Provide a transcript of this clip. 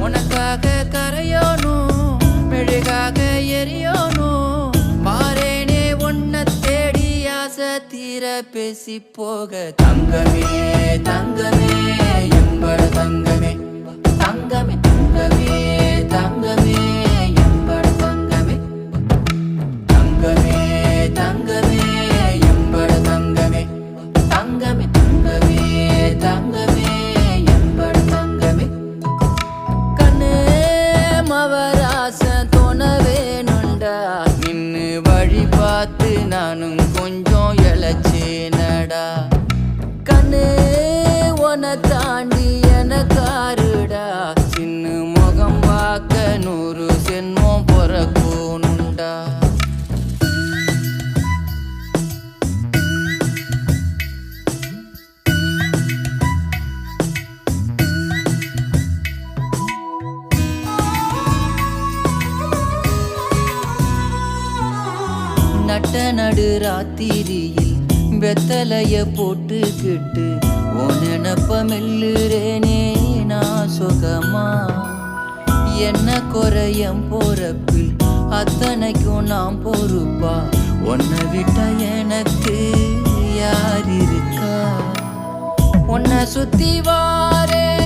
உனக்காக கரையோனும் மெழுகாக எரியோனும் மாறேனே உன்னை தேடி ஆசை தீர பேசி போக தங்கமே தங்கமே எம்பட தங்கமே தங்கமே தங்கமே தங்கமே எம்பட தங்கமே தங்கமே தங்கமே எம்பட தங்கமே தங்கமே தங்கமே தங்கமே எம்பட தங்கமே கண்ணே மவராசன் தோணவேனுண்டா நின்னு வழி பார்த்து நானும் கொஞ்சம் இழைச்சேனடா கண்ணே உன தாண்டி எனக்காருடா சின்ன முகம் பார்க்க 100 சென்மம் பொறக்கோனுண்டா நட்ட நடு ராத்திரியில் வெத்தலைய போட்டுக்கிட்டு உன் நினப்ப மெல்லுறேனே நான் சுகமா என்ன குறையம் போறப்பில் அத்தனைக்கும் நான் பொறுப்பா உன்னை விட்டா எனக்கு யார் இருக்கா உன்னை சுத்தி வா